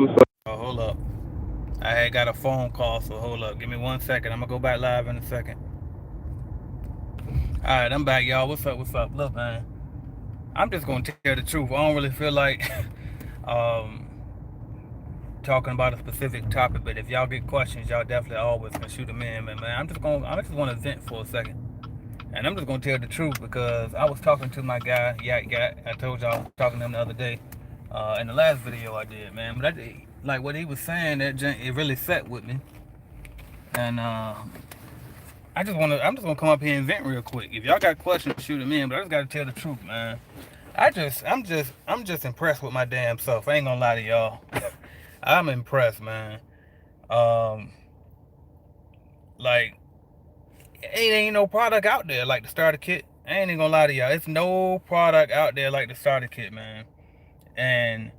Oh, hold up. I had got a phone call, so hold up. Give me 1 second. I'm gonna go back live in a second. All right, I'm back, y'all. What's up? What's up? Look, man. I'm just gonna tell the truth. I don't really feel like um, talking about a specific topic, but if y'all get questions, y'all definitely always can shoot them in. Man, I just want to vent for a second, and I'm just gonna tell the truth because I was talking to my guy, Yak Yak. I told y'all I was talking to him the other day, in the last video I did, man. But like what he was saying, it really set with me, and I'm just gonna come up here and vent real quick. If y'all got questions, shoot them in. But I just gotta tell the truth, man. I'm just impressed with my damn self. I ain't gonna lie to y'all. I'm impressed, man. Um, like ain't no product out there like the starter kit. I ain't even gonna lie to y'all. It's no product out there like the starter kit, man. And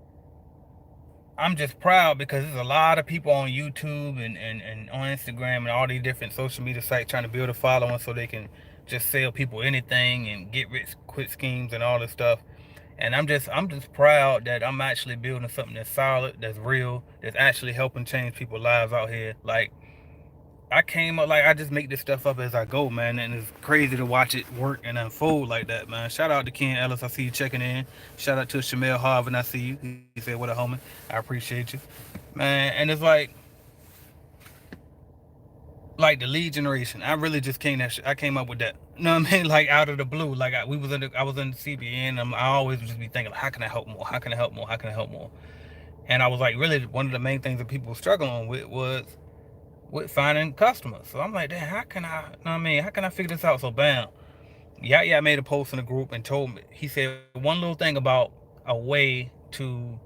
I'm just proud because there's a lot of people on YouTube and on Instagram and all these different social media sites trying to build a following so they can just sell people anything and get rich quick schemes and all this stuff. And I'm just proud that I'm actually building something that's solid, that's real, that's actually helping change people's lives out here. Like I came up like I just make this stuff up as I go, man, and it's crazy to watch it work and unfold like that, man. Shout out to Ken Ellis, I see you checking in. Shout out to Shamel Harvin, I see you. He said, "What a homie." I appreciate you, man. And it's like the lead generation. I really just I came up with that. You know what I mean? Like out of the blue. Like I was in the CBN. I always would just be thinking, how can I help more? How can I help more? How can I help more? And I was like, really, one of the main things that people were struggling with was with finding customers. So I'm like, damn, how can I? You know what I mean? How can I figure this out? So bam, yeah, I made a post in the group and told me. He said one little thing about a way to,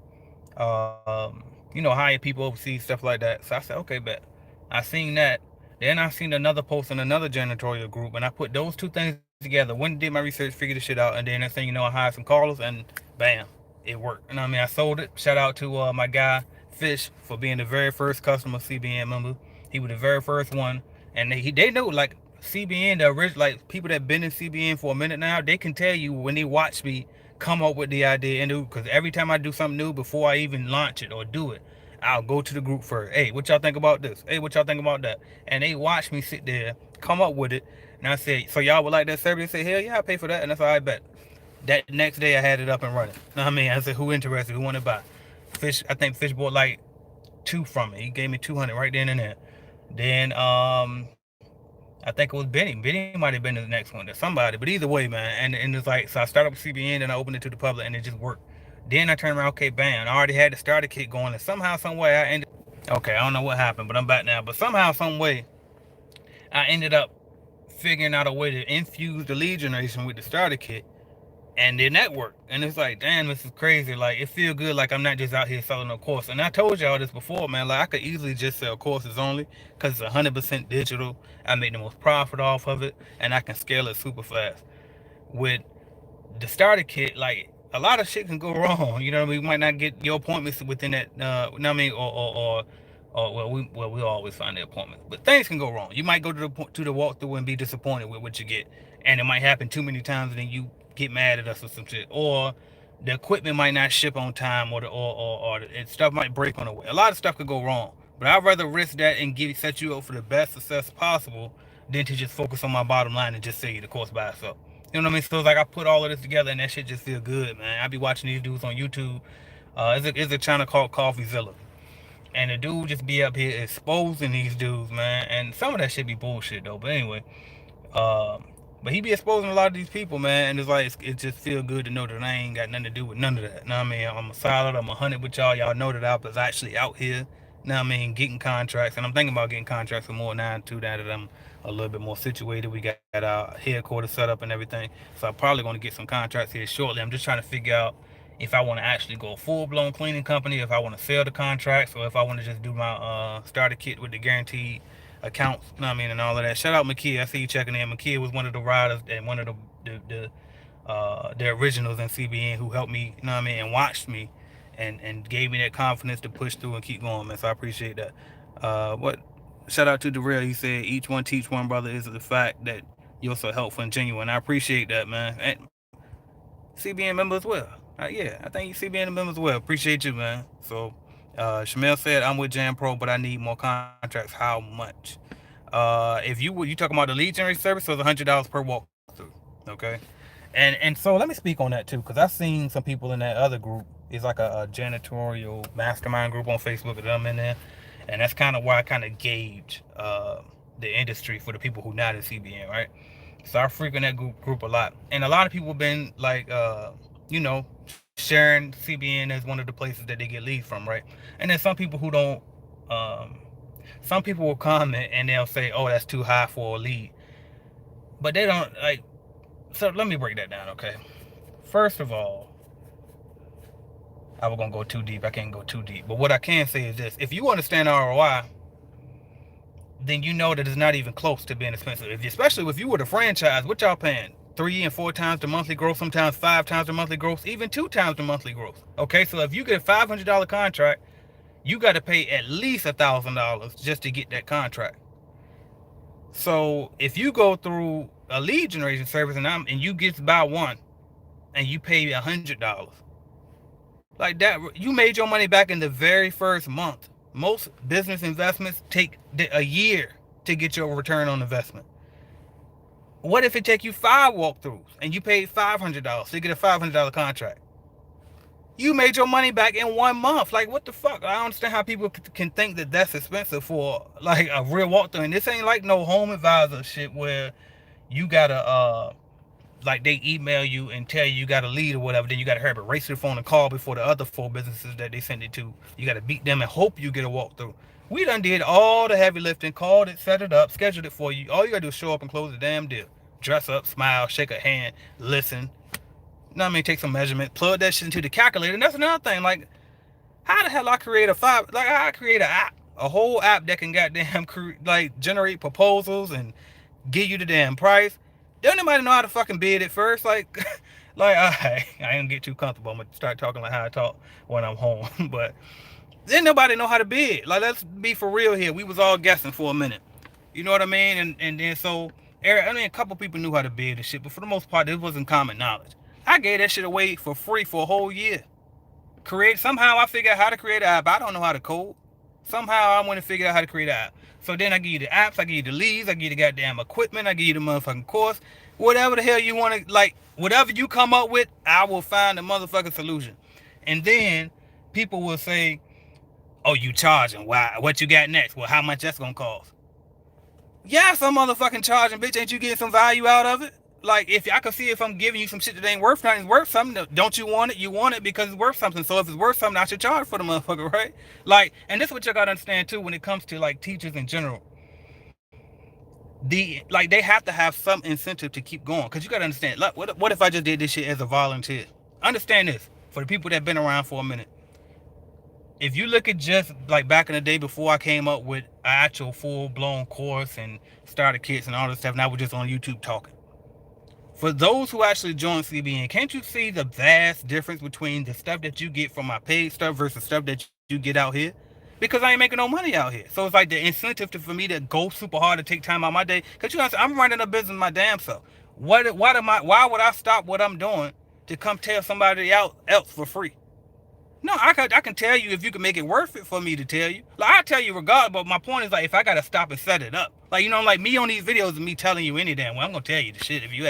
hire people overseas, stuff like that. So I said, okay, bet. I seen that. Then I seen another post in another janitorial group, and I put those two things together. Went and did my research, figured the shit out, and then next thing you know, I hired some callers, and bam, it worked. You know what I mean? I sold it. Shout out to my guy Fish for being the very first customer CBN member. He was the very first one, and they know like CBN, the original, like people that been in CBN for a minute now, they can tell you when they watch me come up with the idea and do, because every time I do something new before I even launch it or do it, I'll go to the group first. Hey, what y'all think about this? Hey, what y'all think about that? And they watch me sit there, come up with it, and I said, so y'all would like that service? They say, hell yeah, I pay for that, and that's all I bet. That next day I had it up and running. You know what I mean? I said, who interested? Who want to buy? Fish, I think Fish bought like two from me. He gave me 200 right then and there. Then I think it was Benny. Benny might have been the next one. There's somebody, but either way, man. And it's like, so I started with CBN, and I opened it to the public, and it just worked. Then I turned around, okay, bam. I already had the starter kit going, and somehow, some way, I ended. Okay, I don't know what happened, but I'm back now. But somehow, some way, I ended up figuring out a way to infuse the lead generation with the starter kit, and then that worked. And it's like, damn, this is crazy. Like, it feel good. Like I'm not just out here selling a course. And I told y'all this before, man. Like I could easily just sell courses only because it's 100% digital. I make the most profit off of it, and I can scale it super fast. With the starter kit, like a lot of shit can go wrong. You know what I mean? We might not get your appointments within that. You know what I mean? Or we always find the appointments, but things can go wrong. You might go to the walkthrough and be disappointed with what you get, and it might happen too many times, and then you get mad at us or some shit, or the equipment might not ship on time, or stuff might break on the way. A lot of stuff could go wrong, but I'd rather risk that and set you up for the best success possible than to just focus on my bottom line and just sell you the course by itself. You know what I mean? So it's like I put all of this together, and that shit just feel good, man. I be watching these dudes on YouTube. It's a channel called CoffeeZilla, and the dude just be up here exposing these dudes, man. And some of that shit be bullshit though. But anyway, um, but he be exposing a lot of these people, man. And it's like it just feel good to know that I ain't got nothing to do with none of that. You know what I mean? I'm a solid. I'm 100 with y'all. Y'all know that I was actually out here. You know what I mean? Getting contracts, and I'm thinking about getting contracts for more now too. Now that I'm a little bit more situated, we got our headquarters set up and everything. So I'm probably going to get some contracts here shortly. I'm just trying to figure out if I want to actually go full blown cleaning company, if I want to sell the contracts, or if I want to just do my starter kit with the guaranteed accounts. You know what I mean? And all of that. Shout out Makia. I see you checking in. Makia was one of the riders and one of the originals in CBN who helped me. You know what I mean? And watched me, and gave me that confidence to push through and keep going, man. So I appreciate that. What? Shout out to Darrell. He said each one teach one, brother. Is the fact that you're so helpful and genuine. I appreciate that, man. And CBN member as well. Yeah, I think CBN member as well. Appreciate you, man. So Shamel said, I'm with Jam Pro, but I need more contracts. How much? If you talking about the lead generation service, so it's $100 per walkthrough. Okay. And so let me speak on that too, because I've seen some people in that other group. It's like a janitorial mastermind group on Facebook that I'm in there, and that's kind of where I kind of gauge the industry for the people who not in CBN, right? So I frequent that group a lot, and a lot of people have been like, you know, sharing CBN as one of the places that they get leads from, right? And then some people who don't, um, some people will comment and they'll say, "Oh, that's too high for a lead," but they don't like. So let me break that down, okay? First of all, I was gonna go too deep. I can't go too deep, but what I can say is this: if you understand ROI, then you know that it's not even close to being expensive. Especially if you were the franchise, what y'all paying? 3 and 4 times the monthly growth, sometimes 5 times the monthly growth, even 2 times the monthly growth. Okay, so if you get a $500 contract, you got to pay at least $1,000 just to get that contract. So if you go through a lead generation service and you get about one, and you pay $100, like that, you made your money back in the very first month. Most business investments take a year to get your return on investment. What if it take you 5 walkthroughs and you paid $500 to get a $500 contract? You made your money back in 1 month. Like, what the fuck? I don't understand how people can think that that's expensive for like a real walkthrough. And this ain't like no home advisor shit where you gotta like they email you and tell you got a lead or whatever, then you gotta hurry up, race to the phone and call before the other 4 businesses that they send it to. You gotta beat them and hope you get a walkthrough. We done did all the heavy lifting, called it, set it up, scheduled it for you. All you gotta do is show up and close the damn deal. Dress up, smile, shake a hand, listen. You know what I mean? Take some measurement, plug that shit into the calculator. And that's another thing. Like, how the hell I create how I create an app, a whole app that can goddamn like generate proposals and give you the damn price. Don't nobody know how to fucking bid at first. Like, like I ain't get too comfortable. I'm gonna start talking like how I talk when I'm home. But then nobody know how to bid. Like, let's be for real here. We was all guessing for a minute. You know what I mean? And then so, I mean, a couple people knew how to bid and shit, but for the most part, this wasn't common knowledge. I gave that shit away for free for a whole year. Somehow I figured out how to create an app. I don't know how to code. Somehow I went and figured out how to create an app. So then I give you the apps, I give you the leads, I give you the goddamn equipment, I give you the motherfucking course. Whatever the hell you want to, like, whatever you come up with, I will find the motherfucking solution. And then people will say, "Oh, you charging? Why? What you got next? Well, how much that's gonna cost?" Yeah, some motherfucking charging, bitch. Ain't you getting some value out of it? Like, if I can see if I'm giving you some shit that ain't worth nothing, it's worth something. Don't you want it? You want it because it's worth something. So if it's worth something, I should charge for the motherfucker, right? Like, and this is what you gotta understand too when it comes to like teachers in general. They have to have some incentive to keep going, because you gotta understand. Look, what if I just did this shit as a volunteer? Understand this for the people that been around for a minute. If you look at just like back in the day before I came up with an actual full-blown course and starter kits and all this stuff, and I was just on YouTube talking. For those who actually join CBN, can't you see the vast difference between the stuff that you get from my paid stuff versus stuff that you get out here? Because I ain't making no money out here. So it's like the incentive for me to go super hard to take time out my day. Because you know, I'm running a business my damn self. Why would I stop what I'm doing to come tell somebody else for free? No, I can tell you if you can make it worth it for me to tell you. Like, I tell you regardless, but my point is, like, if I gotta stop and set it up, like, you know, like me on these videos of me telling you any damn way, I'm gonna tell you the shit. If you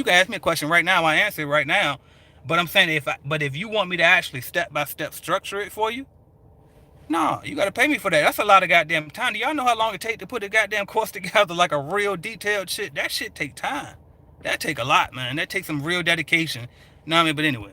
can ask me a question right now, I answer it right now. But I'm saying if you want me to actually step by step structure it for you, no, you gotta pay me for that. That's a lot of goddamn time. Do y'all know how long it take to put a goddamn course together, like a real detailed shit? That shit take time. That take a lot, man. That takes some real dedication. You know what I mean? But anyway.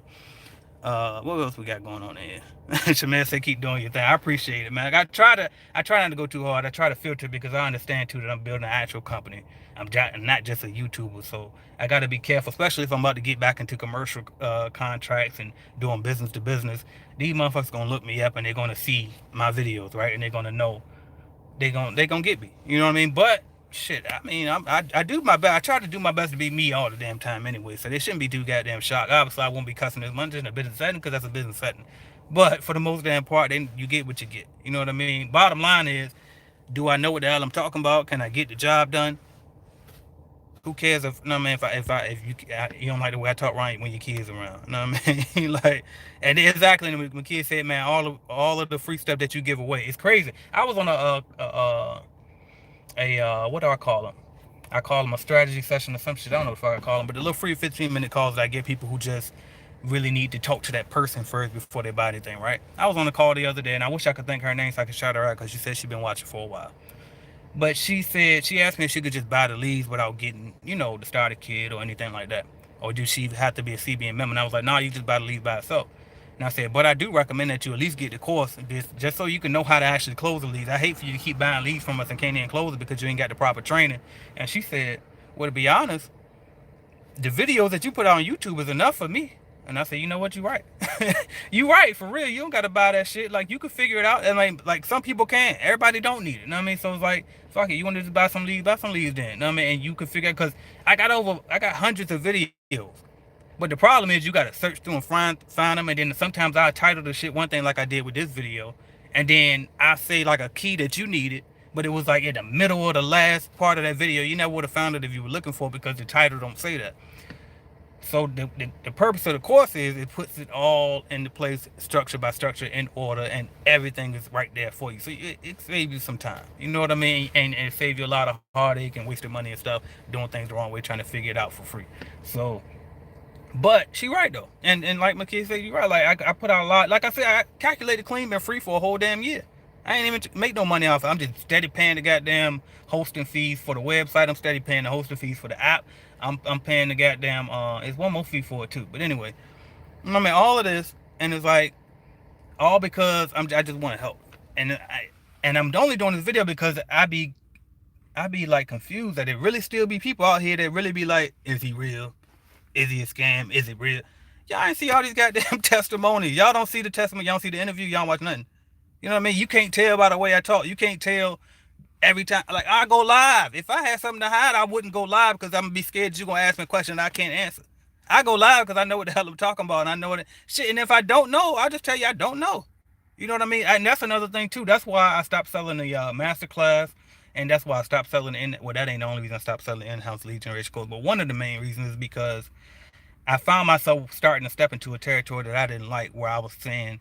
What else we got going on here? Shamel said, "Keep doing your thing." I appreciate it, man. I try not to go too hard. I try to filter because I understand too that I'm building an actual company. I'm not just a YouTuber, so I got to be careful, especially if I'm about to get back into commercial contracts and doing business to business. These motherfuckers gonna look me up and they're gonna see my videos, right? And they're gonna know they gonna get me. You know what I mean? But shit, I mean, I do my best. I try to do my best to be me all the damn time anyway, so they shouldn't be too goddamn shocked. Obviously, I won't be cussing as much in a business setting because that's a business setting. But for the most damn part, then you get what you get. You know what I mean? Bottom line is, do I know what the hell I'm talking about? Can I get the job done? who cares if, no, man, if you don't like the way I talk right when your kids around, no, I mean, like, and exactly when kids said, man, all of the free stuff that you give away, it's crazy. I was on what do I call them? I call them a strategy session or some shit. I don't know if I call them, but the little free 15-minute calls that I give people who just really need to talk to that person first before they buy anything, right? I was on the call the other day, and I wish I could think her name so I could shout her out because she said she'd been watching for a while. But she asked me if she could just buy the leads without getting, the starter kit or anything like that. Or do she have to be a CBN member? And I was like, no, you just buy the leads by itself. And I said, but I do recommend that you at least get the course just so you can know how to actually close the leads. I hate for you to keep buying leads from us and can't even close it because you ain't got the proper training. And she said, well, to be honest, the videos that you put out on YouTube is enough for me. And I said, you know what, you right. You right, for real. You don't gotta buy that shit. Like, you can figure it out. And like some people can. Everybody don't need it. You know what I mean? So it's like, fuck it. You want to just buy some leads then. You know what I mean? And you can figure out, because I got hundreds of videos. But the problem is you gotta search through and find them, and then sometimes I title the shit one thing like I did with this video. And then I say like a key that you needed, but it was like in the middle of the last part of that video. You never would have found it if you were looking for it because the title don't say that. So the purpose of the course is it puts it all into place, structure by structure, in order, and everything is right there for you. So it saves you some time. You know what I mean? And it saves you a lot of heartache and wasted money and stuff doing things the wrong way, trying to figure it out for free. So, but she right though, and like my kids say, you right. Like I put out a lot. Like I said, I calculated clean been free for a whole damn year. I ain't even make no money off it. I'm just steady paying the goddamn hosting fees for the website. I'm steady paying the hosting fees for the app. I'm paying the goddamn it's one more fee for it too. But anyway, I mean all of this, and it's like all because I just want to help, and I'm only doing this video because I be like confused that it really still be people out here that really be like, is he real? Is he a scam? Is it real? Y'all ain't see all these goddamn testimonies. Y'all don't see the testimony. Y'all don't see the interview. Y'all don't watch nothing. You know what I mean? You can't tell by the way I talk. You can't tell every time. Like, I go live. If I had something to hide, I wouldn't go live because I'm going to be scared you're going to ask me a question I can't answer. I go live because I know what the hell I'm talking about, and I know what shit. And if I don't know, I'll just tell you I don't know. You know what I mean? And that's another thing too. That's why I stopped selling the masterclass, and that's why I stopped selling well, that ain't the only reason I stopped selling the in-house lead generation course. But one of the main reasons is because I found myself starting to step into a territory that I didn't like, where I was saying,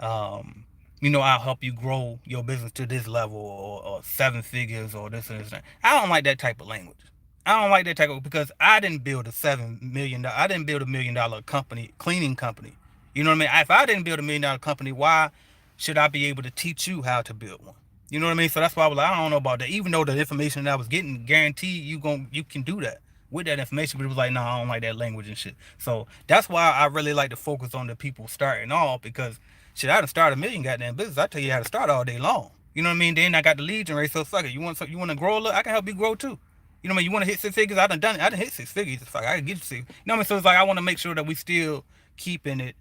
I'll help you grow your business to this level, or 7 figures, or this and this. I don't like that type of language. I don't like that type of, because I didn't build a $7 million. I didn't build $1 million company, cleaning company. You know what I mean? If I didn't build $1 million company, why should I be able to teach you how to build one? You know what I mean? So that's why I was like, I don't know about that. Even though the information that I was getting, guaranteed you can do that with that information, but it was like, no, I don't like that language and shit. So that's why I really like to focus on the people starting off, because shit, I done started a million goddamn business. I tell you how to start all day long. You know what I mean? Then I got the lead generation, so fuck it. You want to grow a little? I can help you grow too. You know what I mean? You want to hit 6 figures? I done hit 6 figures. Fuck, I can get you 6. You know what I mean? So it's like, I want to make sure that we still keeping it,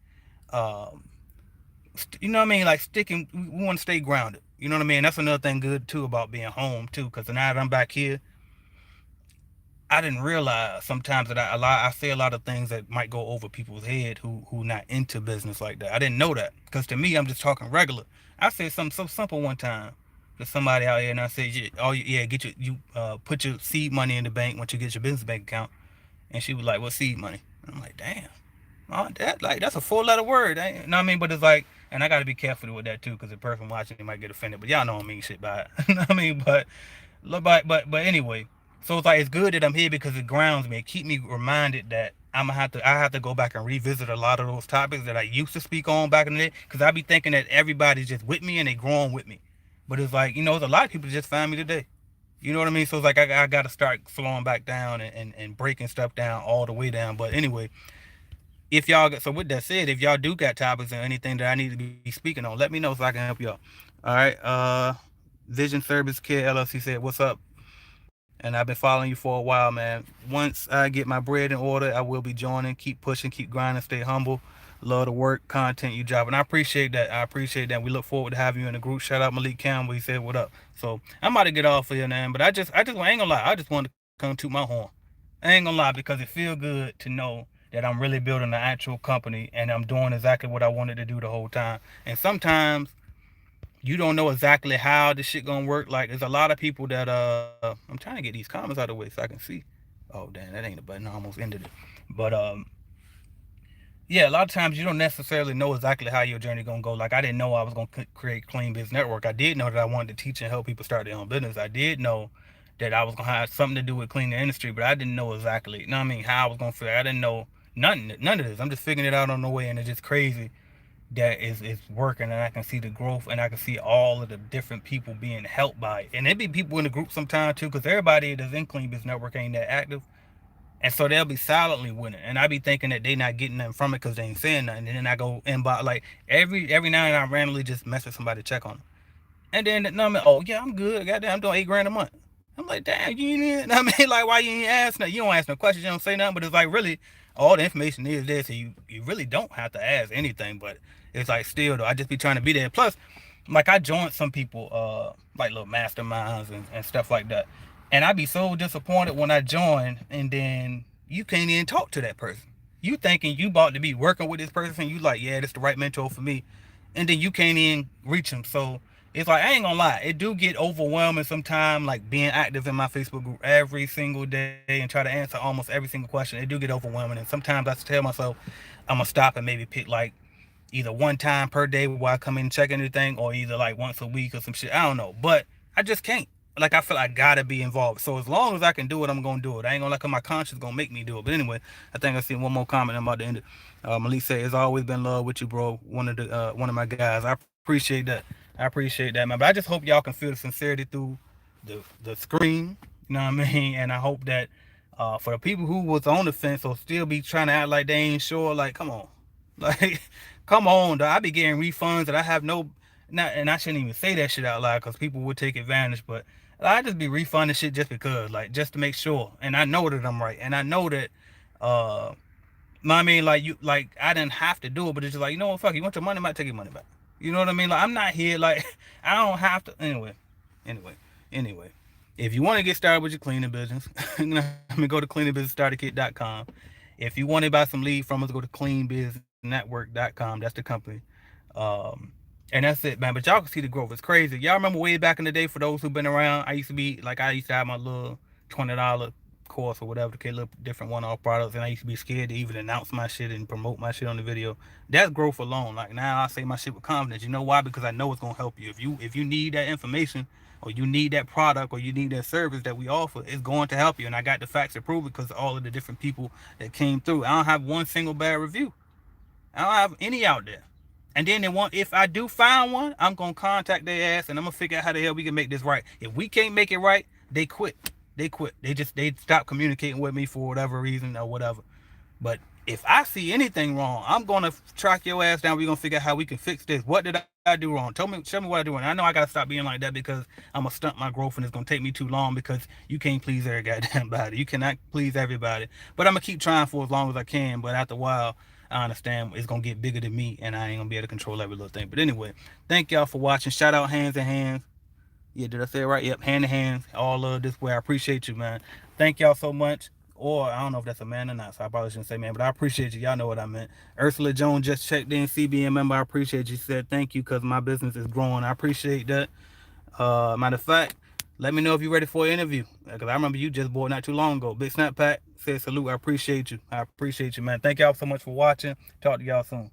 you know what I mean? Like sticking, we want to stay grounded. You know what I mean? That's another thing good too about being home too, because now that I'm back here, I didn't realize sometimes that I say a lot of things that might go over people's head who not into business like that. I didn't know that, because to me, I'm just talking regular. I said something so simple one time to somebody out here, and I said, put your seed money in the bank once you get your business bank account. And she was like, what seed money? And I'm like, damn, that's a 4-letter word. You know what I mean? But it's like, and I got to be careful with that too, because the person watching it might get offended. But y'all know I mean shit by it. You know what I mean? But anyway. So it's like, it's good that I'm here because it grounds me. It keeps me reminded that I have to go back and revisit a lot of those topics that I used to speak on back in the day, because I be thinking that everybody's just with me and they growing with me. But it's like, there's a lot of people just find me today. You know what I mean? So it's like, I got to start slowing back down and breaking stuff down all the way down. But anyway, so with that said, if y'all do got topics or anything that I need to be speaking on, let me know so I can help y'all. All right. Vision Service Care LLC said, what's up? And I've been following you for a while, man. Once I get my bread in order, I will be joining. Keep pushing, keep grinding, stay humble. Love the work, content you drop. And I appreciate that. We look forward to having you in the group. Shout out Malik Campbell. He said, what up? So I'm about to get off of here, man. But I ain't gonna lie. I just want to come toot my horn. I ain't gonna lie, because it feel good to know that I'm really building an actual company and I'm doing exactly what I wanted to do the whole time. And sometimes you don't know exactly how this shit gonna work. Like, there's a lot of people that I'm trying to get these comments out of the way so I can see. Oh damn, that ain't a button. I almost ended it. But yeah, a lot of times you don't necessarily know exactly how your journey gonna go. Like I didn't know I was gonna create Clean Biz Network. I did know that I wanted to teach and help people start their own business. I did know that I was gonna have something to do with cleaning the industry, but I didn't know exactly. You know what I mean? How I was gonna feel. I didn't know none of this. I'm just figuring it out on the way, and it's just crazy that is working, and I can see the growth, and I can see all of the different people being helped by it. And there be people in the group sometimes too, because everybody that's in Clean Biz Network ain't that active. And so they'll be silently winning, and I be thinking that they not getting nothing from it because they ain't saying nothing. And then I go inbox like every now and then I randomly just message somebody to check on them, and then the number, oh yeah, I'm good. Goddamn, I'm doing $8 grand a month. I'm like, damn, you ain't. I mean, like, why you ain't ask nothing? You don't ask no questions. You don't say nothing. But it's like really, all the information is there, so you really don't have to ask anything. But it's like still though, I just be trying to be there. Plus, like I joined some people, like little masterminds and stuff like that, and I be so disappointed when I join, and then you can't even talk to that person. You thinking you about to be working with this person, you like, yeah, this the right mentor for me, and then you can't even reach them. So it's like I ain't gonna lie, it do get overwhelming sometimes. Like being active in my Facebook group every single day and try to answer almost every single question, it do get overwhelming. And sometimes I tell myself I'm gonna stop and maybe pick like either one time per day while I come in and check anything, or either like once a week or some shit. I don't know, but I just can't. Like I feel like I gotta be involved. So as long as I can do it, I'm gonna do it. I ain't gonna let my conscience gonna make me do it. But anyway, I think I see one more comment. I'm about to end it. Malik said, "It's always been love with you, bro. One of my guys. I appreciate that. I appreciate that, man. But I just hope y'all can feel the sincerity through the screen. You know what I mean? And I hope that for the people who was on the fence or still be trying to act like they ain't sure, like come on, like come on, dog. I be getting refunds that I have no, not, and I shouldn't even say that shit out loud because people would take advantage. But I just be refunding shit just because, like, just to make sure. And I know that I'm right, and I know that, I mean, like you, like I didn't have to do it, but it's just like you know what, fuck, you want your money, I might take your money back. You know what I mean? Like I'm not here, like I don't have to. Anyway, anyway. If you want to get started with your cleaning business, go to cleaningbusinessstarterkit.com. If you want to buy some lead from us, go to cleanbusinessnetwork.com. That's the company. Um, and that's it, man. But y'all can see the growth. It's crazy. Y'all remember way back in the day, for those who've been around, I used to have my little $20 course or whatever, to little different one-off products, and I used to be scared to even announce my shit and promote my shit on the video. That's growth alone. Like now I say my shit with confidence. You know why? Because I know it's gonna help you. If you need that information, or you need that product, or you need that service that we offer, it's going to help you. And I got the facts to prove it because of all of the different people that came through. I don't have one single bad review. I don't have any out there. And then if I do find one, I'm gonna contact their ass and I'm gonna figure out how the hell we can make this right. If we can't make it right, they quit. They quit. They stop communicating with me for whatever reason or whatever. But if I see anything wrong, I'm gonna track your ass down. We're gonna figure out how we can fix this. What did I do wrong? Show me what I do wrong. I know I gotta stop being like that because I'm gonna stunt my growth and it's gonna take me too long because you can't please every goddamn body. You cannot please everybody. But I'm gonna keep trying for as long as I can. But after a while, I understand it's gonna get bigger than me and I ain't gonna be able to control every little thing. But anyway, thank y'all for watching. Shout out Hands and Hands. Yeah, did I say it right? Yep, Hand in Hands. All of this way. I appreciate you, man. Thank y'all so much. Or I don't know if that's a man or not, so I probably shouldn't say man, but I appreciate you. Y'all know what I meant. Ursula Jones just checked in, CBN member. I appreciate you. She said thank you because my business is growing. I appreciate that. Matter of fact, let me know if you're ready for an interview. Because I remember you just bought not too long ago. Big Snap Pack said salute. I appreciate you. I appreciate you, man. Thank y'all so much for watching. Talk to y'all soon.